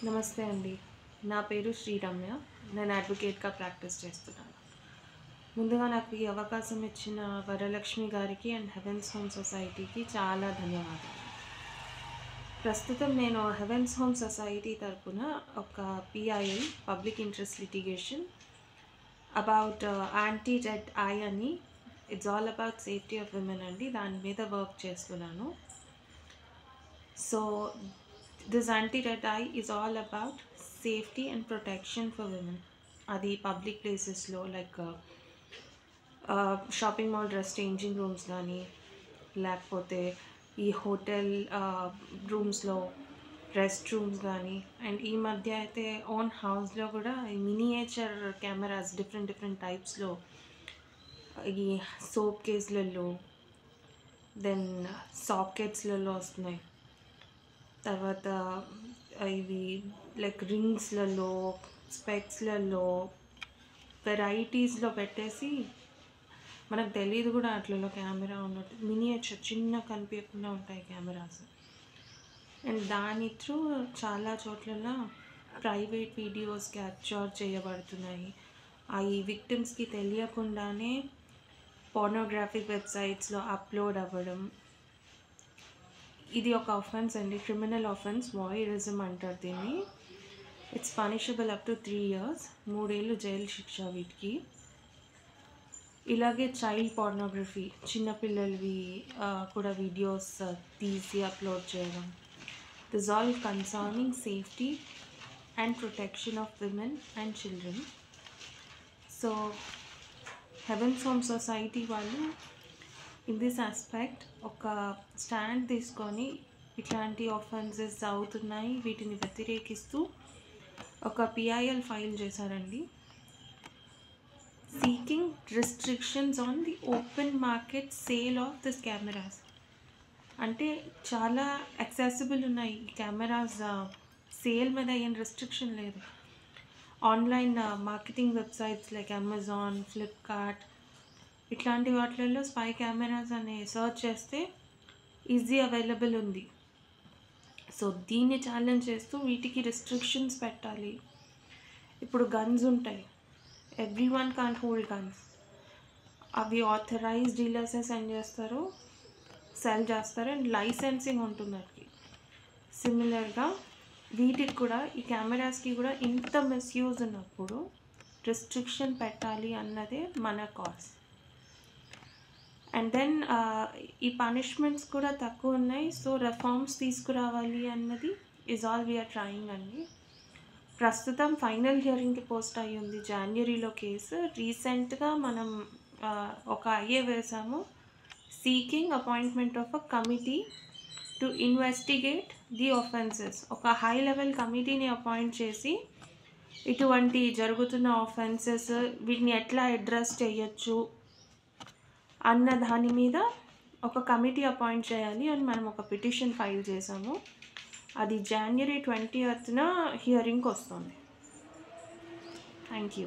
నమస్తే అండి. నా పేరు శ్రీరమ్య. నేను అడ్వకేట్‌గా ప్రాక్టీస్ చేస్తున్నాను. ముందుగా నాకు ఈ అవకాశం ఇచ్చిన వరలక్ష్మి గారికి అండ్ హెవెన్స్ హోమ్ సొసైటీకి చాలా ధన్యవాదాలు. ప్రస్తుతం నేను హెవెన్స్ హోమ్ సొసైటీ తరపున ఒక PIL public interest litigation about anti red eye అని it's all about safety of women అండి. దాని మీద వర్క్ చేస్తున్నాను. So this anti-red-eye is all about safety and protection for women. అది పబ్లిక్ ప్లేసెస్లో like shopping mall dress changing rooms కానీ లేకపోతే ఈ హోటల్ రూమ్స్లో రెస్ట్ రూమ్స్ కానీ అండ్ ఈ మధ్య అయితే ఓన్ హౌస్లో కూడా మినియేచర్ కెమెరాస్ డిఫరెంట్ టైప్స్లో ఈ సోప్ కేసులలో దెన్ సాకెట్స్లలో వస్తున్నాయి. తర్వాత ఇవి లైక్ రింగ్స్లలో స్పెక్స్లలో వెరైటీస్లో పెట్టేసి మనకు తెలియదు కూడా అట్లలో కెమెరా ఉన్నట్టు మినియేచర్ చిన్న కనిపించకుండా ఉంటాయి కెమెరాస్. అండ్ దాని త్రూ చాలా చోట్ల ప్రైవేట్ వీడియోస్ క్యాప్చర్ చేయబడుతున్నాయి. ఈ విక్టిమ్స్కి తెలియకుండానే పోర్నోగ్రాఫిక్ వెబ్సైట్స్లో అప్లోడ్ అవ్వడం. ఇది ఒక ఆఫెన్స్ అండి, క్రిమినల్ ఆఫెన్స్, వాయిరిజం అంటారు దీన్ని. It's punishable up to 3 years, 3 ఏళ్ళు జైలు శిక్ష వీటికి. ఇలాగే చైల్డ్ పోర్నోగ్రఫీ, చిన్నపిల్లలవి కూడా వీడియోస్ తీసి అప్లోడ్ చేయడం. This all concerning safety and protection of women and children. So heavens home society వాళ్ళు ఇన్ దిస్ ఆస్పెక్ట్ ఒక స్టాండ్ తీసుకొని ఇట్లాంటి ఆఫెన్సెస్ అవుతున్నాయి వీటిని వ్యతిరేకిస్తూ ఒక పిఐఎల్ ఫైల్ చేశారండి. Seeking restrictions on the open market sale of this cameras. అంటే చాలా యాక్సెసిబుల్ ఉన్నాయి ఈ కెమెరాస్, సేల్ మీద ఏం రెస్ట్రిక్షన్ లేదు. Online marketing websites like Amazon, Flipkart ఇట్లాంటి వాటిల్లో స్పై కెమెరాస్ అనే సర్చ్ చేస్తే ఈజీ అవైలబుల్ ఉంది. సో దీన్ని ఛాలెంజ్ చేస్తూ వీటికి రెస్ట్రిక్షన్స్ పెట్టాలి. ఇప్పుడు గన్స్ ఉంటాయి, every one can't hold guns. అవి ఆథరైజ్డ్ డీలర్సే సెల్ చేస్తారు అండ్ లైసెన్సింగ్ ఉంటుంది వాటికి. సిమిలర్గా వీటికి కూడా ఈ కెమెరాస్కి కూడా ఇంత మిస్యూజ్ ఉన్నప్పుడు రెస్ట్రిక్షన్ పెట్టాలి అన్నదే మన కాజ్. అండ్ దెన్ ఈ పనిష్మెంట్స్ కూడా తక్కువ ఉన్నాయి. సో రిఫార్మ్స్ తీసుకురావాలి అన్నది ఈజ్ ఆల్ వీఆర్ ట్రయింగ్ అండి. ప్రస్తుతం ఫైనల్ హియరింగ్కి పోస్ట్ అయ్యి ఉంది జనవరిలో కేసు. రీసెంట్గా మనం ఒక ఐఏ వేసాము, seeking appointment of a committee to investigate the offences. ఒక హై లెవెల్ కమిటీని అపాయింట్ చేసి ఇటువంటి జరుగుతున్న ఆఫెన్సెస్ వీటిని ఎట్లా అడ్రస్ చేయొచ్చు అన్న దాని మీద ఒక కమిటీ అపాయింట్ చేయాలి అని మనం ఒక పిటిషన్ ఫైల్ చేసాము. అది January 20th హియరింగ్కి వస్తుంది. Thank you.